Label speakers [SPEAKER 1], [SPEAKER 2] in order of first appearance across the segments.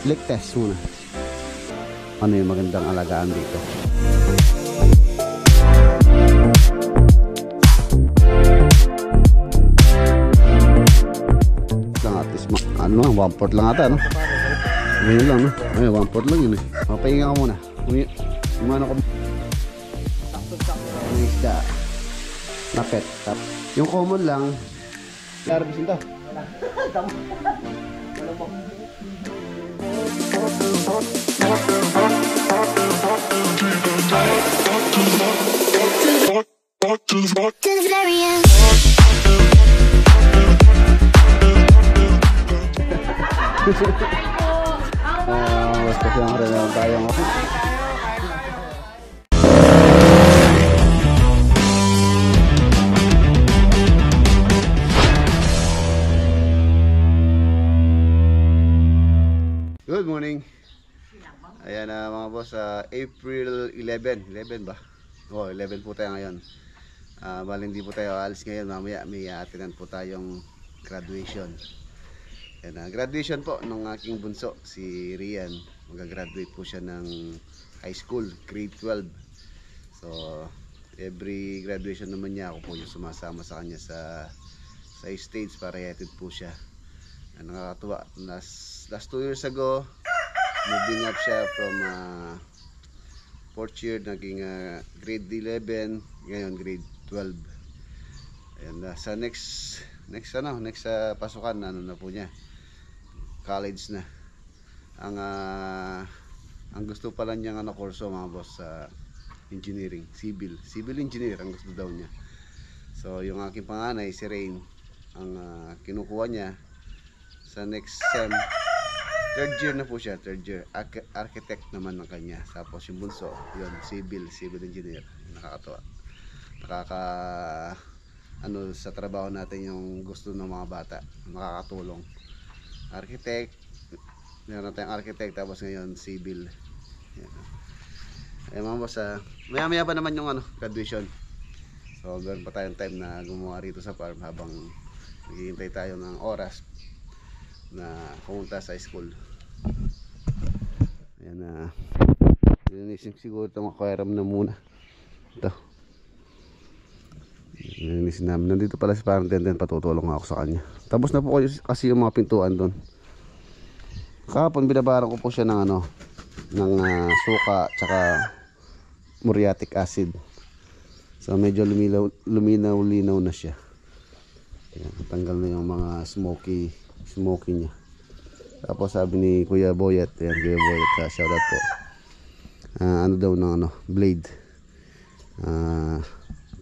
[SPEAKER 1] Lick test muna. Ano yung magandang alagaan dito? At least, ano, 1/4 lang ata, no? Ngayon lang, no? Ay, 1/4 lang yun, eh. Mapahinga ka muna. Umano ko. Ang isda. Napet. Yung common lang. Larbisin to. Basta siyang rin naman tayo mo. Good morning. Ayan mga boss, April 11 ba? Oh, 11 po tayo ngayon. Bali hindi po tayo alis ngayon, mamaya may atinan po tayong graduation. Ayan, graduation po ng aking bunso, si Rian. Mag-graduate po siya ng high school, grade 12. So, every graduation naman niya, ako po yung sumasama sa kanya sa stage para i-attend po siya. Nakakatuwa. Last 2 years ago, moving up siya from 4th year, naging grade 11, ngayon grade 12. Ayan, sa next pasukan, ano na po niya, college na. Ang gusto pala niyang kurso mga boss, engineering, civil engineer ang gusto daw niya. So yung aking panganay si Rain, ang kinukuha niya sa next sem, 3rd year na po siya, 3rd year architect naman ng kanya. Tapos yung bunso, yun, civil engineer. Nakakatawa, ano sa trabaho natin yung gusto ng mga bata, makakatulong. Architect, meron tayong architect, tapos ngayon civil. Ayan mga boss, maya pa naman yung graduation. So meron pa tayong time na gumawa rito sa farm habang naghihintay tayo ng oras na pumunta sa school. Ayan, linisin siguro itong aquarium na muna. Ito, linisin namin. Nandito pala si parang tenden, patutulong ako sa kanya. Tapos na po kasi yung mga pintuan doon. Kahapon binabaran ko po siya ng ng suka tsaka muriatic acid. So medyo luminaw-linaw na siya. Ayan, tanggal na yung mga smoky niya. Tapos sabi ni Kuya Boyet, ayan, Kuya Boyet, shoutout po. Ano daw ng blade.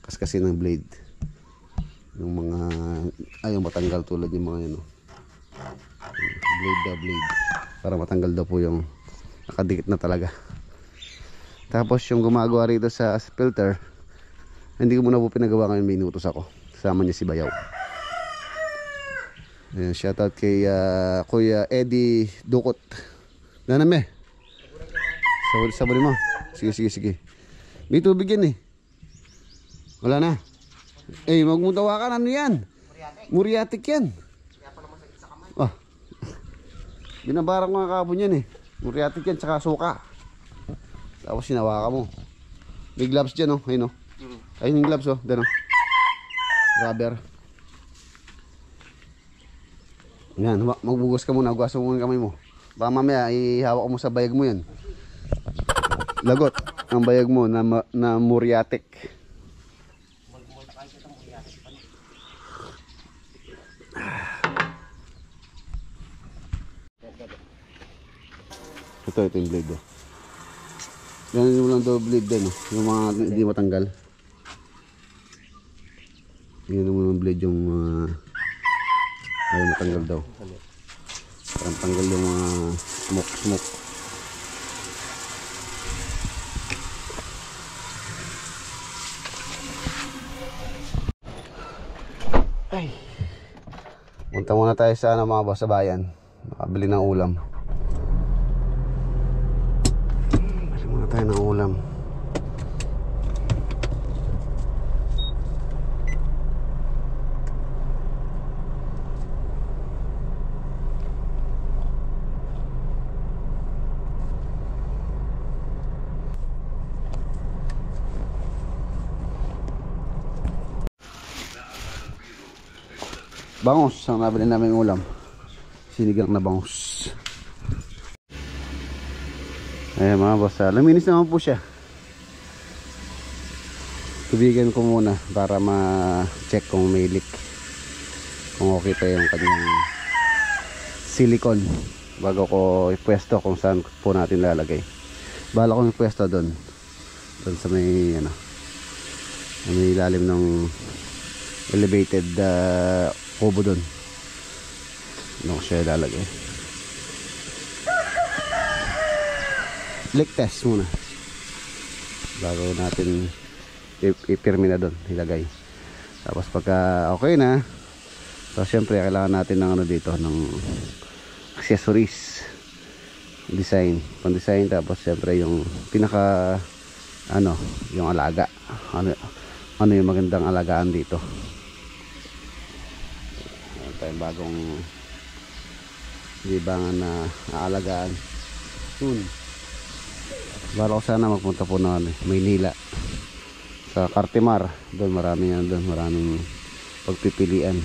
[SPEAKER 1] Kaskasin ng blade. Yung mga ayaw matanggal tulad yung mga yun. Blade. Para matanggal daw po yung nakadikit na talaga. Tapos yung gumagawa rito sa filter, hindi ko muna po pinagawa ngayon, may inutos ako. Kasama niya si Bayaw. Ayan, shoutout kay Kuya Eddie Dukot. Naname. Sabon mo. Sige. May tubig yan eh. Wala na. Magmutawa ka, ano yan? Muriatic yan. Oh. Binabarang ko nga kahapon yan eh. Muriatic yan, tsaka suka. Tapos sinawa ka mo. May gloves dyan, oh. Ayun, oh. Ayun yung gloves, oh. Dyan, oh. Rubber. Yan, magbugas ka muna. Hugasan mo muna kamay mo. Baka mamaya, ihawak mo sa bayag mo yan. Lagot ang bayag mo na muriatic. Ito yung blade, oh. Ganun mo lang daw blade din, oh. Yung mga hindi matanggal. Ganun mo lang blade yung ayaw matanggal daw. Parang tanggal yung mga smoke. Ay. Punta muna tayo sa mga boss sa bayan. Makabili ng ulam. Bili muna tayo ng ulam. Bangus ang nabili namin ulam. Sinigang na bangus. Ayan mga boss, luminis naman po siya. Tubigan ko muna para ma-check kung may leak, kung okay pa yung kanyang silicone bago ko ipwesto kung saan po natin lalagay. Bala ko ipwesto doon sa may may ilalim ng elevated kubo doon. Doon ko siya lalagay. Leak test muna bago natin ipirmi na doon ilagay. Tapos pagka okay na, so syempre kailangan natin ng dito ng accessories, design, pang-design. Tapos syempre yung pinaka yung alaga, ano yung magandang alagaan dito. Meron tayong bagong libangan na aalagaan soon. Bala ko sana magpunta po na Maynila sa Cartimar. Doon maraming pagpipilian.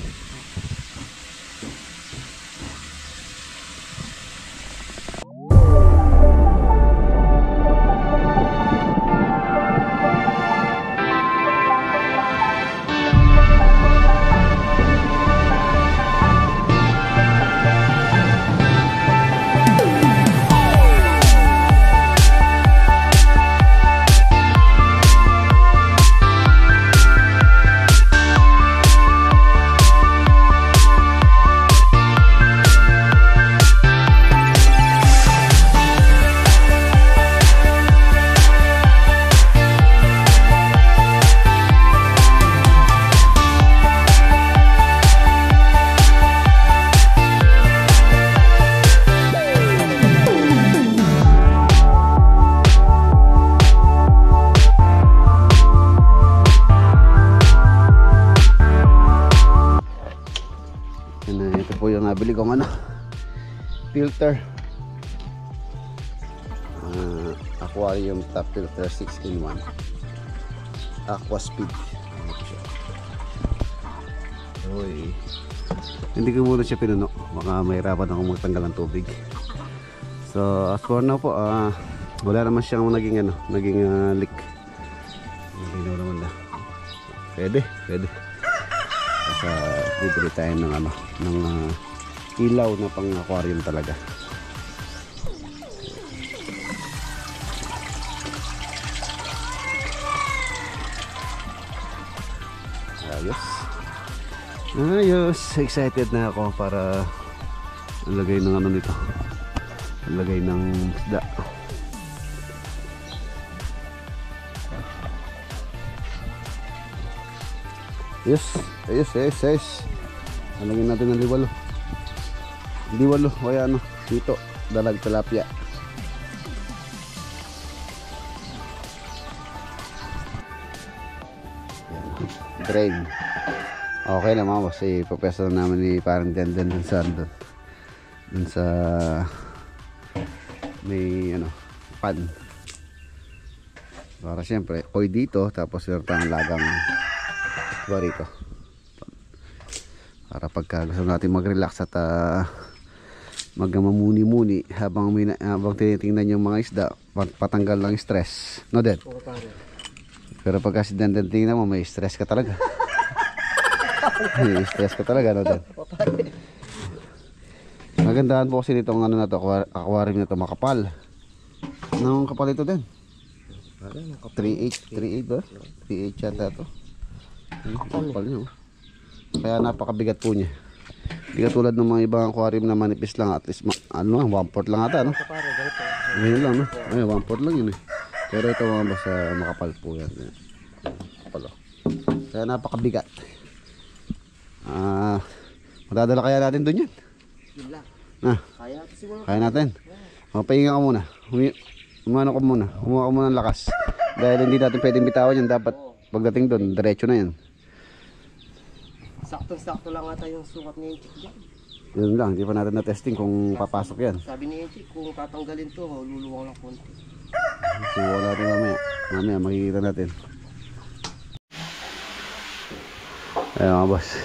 [SPEAKER 1] Ito po yung nabili kong filter, aquarium top filter 6-in-1 aqua speed. Uy, hindi ko muna siya pinuno, baka mahirapan ako magtanggal ng tubig. So as for now po, wala naman siyang naging leak. Hindi naman na pwede. Sa bibili tayo ng ilaw na pang aquarium talaga. Ayos, excited na ako para lagay ng nito, lagay ng isda. Yes. Halagyan natin ng liwalo, kaya dito, dalag tilapia. Drain. Okay lang mga boss, ipapesto namin ni parang dyan dun sa may pan. Para siyempre, koy dito, tapos meron tayong lagang rito. Para pagka gusto natin mag-relax at magmamuni-muni habang tinitingnan yung mga isda, patanggal ng stress. No, Dad? Pero pagka si Dan tingnan mo, may stress ka talaga. May stress ka talaga, no, Dad? Magandaan po kasi nitong aquarium na to, makapal. Anong kapal ito, Dan? 3.8 ba? 3.8 yata ito. Kapal nyo. Kaya napakabigat po niya. Hindi katulad ng mga ibang aquarium na manipis lang, at least 1/4 lang ata, no? Ngayon lang, no? Ay, 1/4 lang yun, eh. Pero ito mga basta makapal po yan. Kapal, oh. Kaya napakabigat. Madadala kaya natin dun yan? Kaya natin. Pahinga ka muna. Umano ka muna. Kumuha ka muna ng lakas. Dahil hindi natin pwedeng bitawan yan. Dapat pagdating doon, diretso na yan.
[SPEAKER 2] Saktong-sakto lang ata yung sukat ni Enchik dyan.
[SPEAKER 1] Yun lang, hindi pa natin na-testing kung papasok yan.
[SPEAKER 2] Sabi ni Enchik, kung tatanggalin to, luluwang lang konti.
[SPEAKER 1] Subukan natin mamaya makikita natin. Ayan mga boss,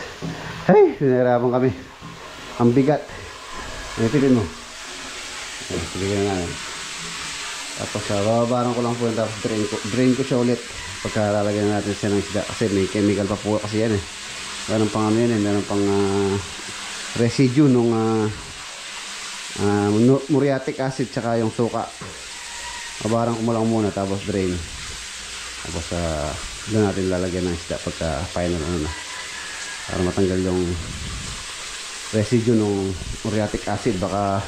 [SPEAKER 1] Hey, sinahirapan kami. Ang bigat. Pilin mo. Sige na namin. Tapos bababaran ko lang po yun. Tapos drain ko siya ulit. Pagkalalagyan natin siya ng isda. Kasi may chemical pa po kasi yan eh. Meron pang ano yun eh. Meron pang residue nung muriatic acid tsaka yung suka. Babaran ko mo lang muna. Tapos drain. Tapos doon natin lalagyan ng isda pagka final ano na. Para matanggal yung residue ng muriatic acid. Baka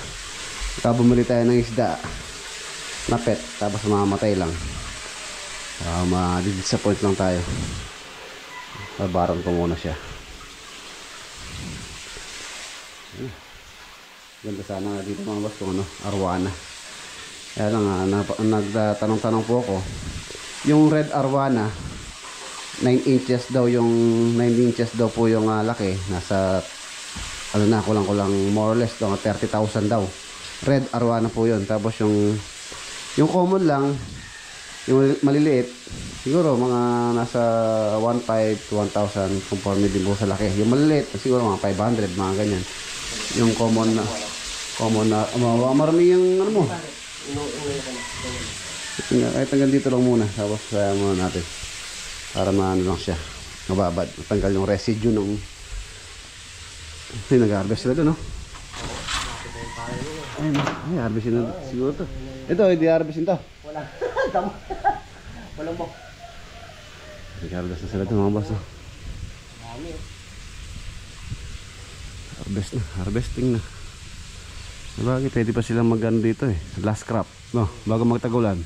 [SPEAKER 1] bumili tayo ng isda na pet tapos mamamatay lang. Ma-disappoint lang tayo. Babaran ko muna siya. Ganda sana dito mga boss kung ano, arwana. Kaya lang nagtanong-tanong po ako. Yung red arwana 9 inches daw po yung laki. Nasa ano na, kulang more or less daw 30,000 daw. Red arwana po yun. Tapos yung common lang, yung maliliit, siguro mga nasa 1,500 to 1,000 conforme din po sa laki. Yung maliliit, siguro mga 500, mga ganyan. Yung common na marami yung ano mo. Kahit hanggang dito lang muna. Tapos kaya muna natin. Para maano lang siya. Mababad. Matanggal yung residue ng nag-harvest sila doon, no? Ay, harvestin na siguro to. Ito, hindi harvestin to.
[SPEAKER 2] Walang bok.
[SPEAKER 1] Nag-harvest na sila doon mga boss, no? Harvesting na. Sabagay, pwede pa silang mag-ano dito eh. Last crop, no? Bago magtagulan.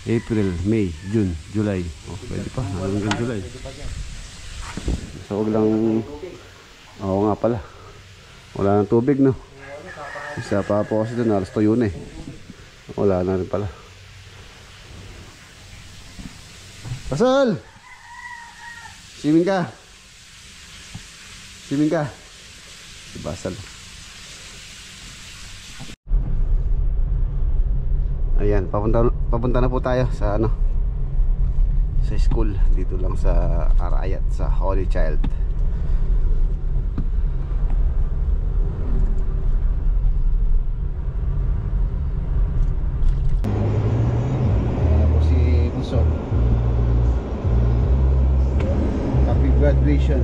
[SPEAKER 1] April, May, June, July. Pwede pa, hanggang July. So, wag lang. Oo nga pala. Wala nang tubig, no? Isa pa po kasi doon, alas tuyo na eh. Wala na rin pala. Basal! Swimming ka! Si Basal. Ayan, papunta na po tayo sa sa school dito lang sa Arayat, sa Holy Child. Ayan po si Bunso. Happy graduation.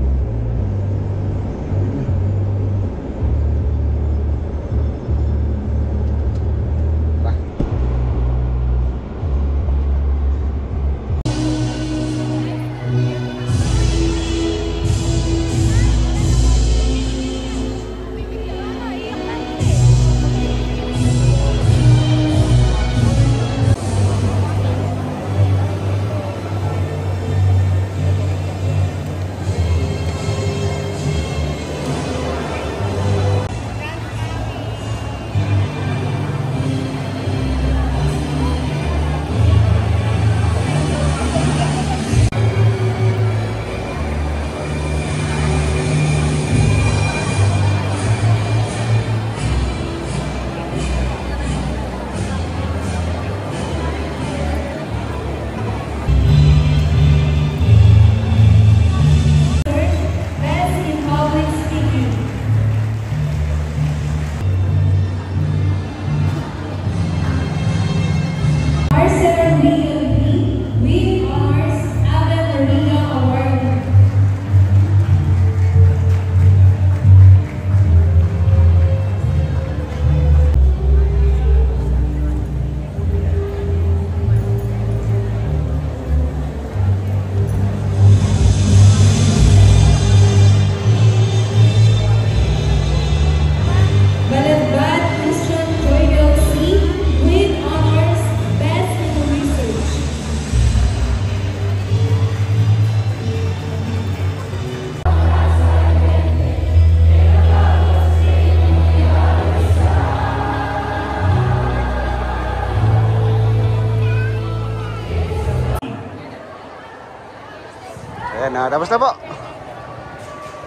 [SPEAKER 1] Ayan, tapos na po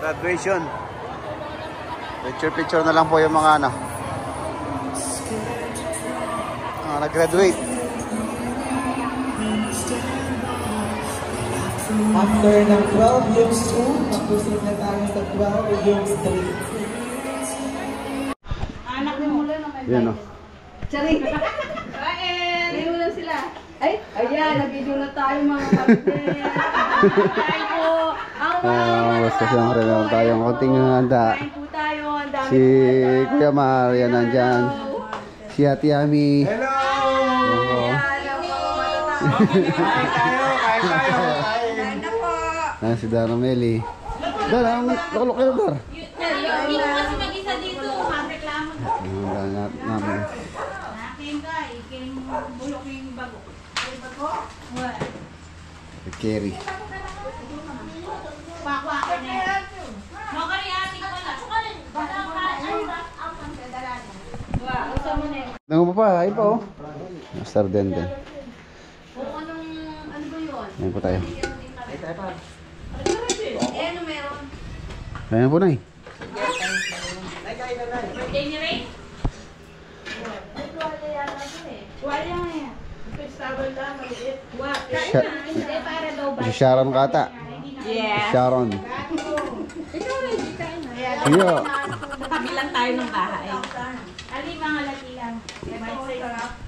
[SPEAKER 1] graduation. Picture na lang po yung mga nag-graduate.
[SPEAKER 3] After ng 12 yung 2, mag-proceed na tayo sa 12 yung 3.
[SPEAKER 1] Yan o.
[SPEAKER 4] Charing! Video lang sila. Ay, ayan, nag-video na tayo mga kapatid. Kain po.
[SPEAKER 1] Basta siyempre meron tayong konting handa.
[SPEAKER 4] Kain po tayo. Ang dami
[SPEAKER 1] Si Kuya Mar, yan nandyan. Si Ate Ami.
[SPEAKER 3] Hello!
[SPEAKER 4] Kain na po.
[SPEAKER 1] Si Dara Meli. Dara, ang nakalok kayo, Dar.
[SPEAKER 5] Hindi ko kasi mag-isa dito. Magreklamo na.
[SPEAKER 1] Ang dami namin.
[SPEAKER 5] Nakin ka, ikin bulok yung bago. Ay, bago? Wala.
[SPEAKER 1] Si Kerry.
[SPEAKER 5] Pakwa ka na yan. Makari ate ko pala. Bata ka. Ay, ang kadala niya. Wow, usa mo na yun.
[SPEAKER 1] Nango pa pa, ayun pa oh. Master Denden.
[SPEAKER 5] Kung anong, ano ba yun?
[SPEAKER 1] Ayun po tayo.
[SPEAKER 5] Eh, ano meron?
[SPEAKER 1] Ayun po na eh.
[SPEAKER 5] Birthday ni Ray? Tuwalya nga yan. Hindi, para daw ba?
[SPEAKER 1] Si Sharon kata.
[SPEAKER 5] Yeah.
[SPEAKER 1] Sharon.
[SPEAKER 5] Ikaw rin, di kain na.
[SPEAKER 1] Iyo.
[SPEAKER 5] Katabi lang tayo ng bahay. Ali, mga lati lang. Ito, sarap.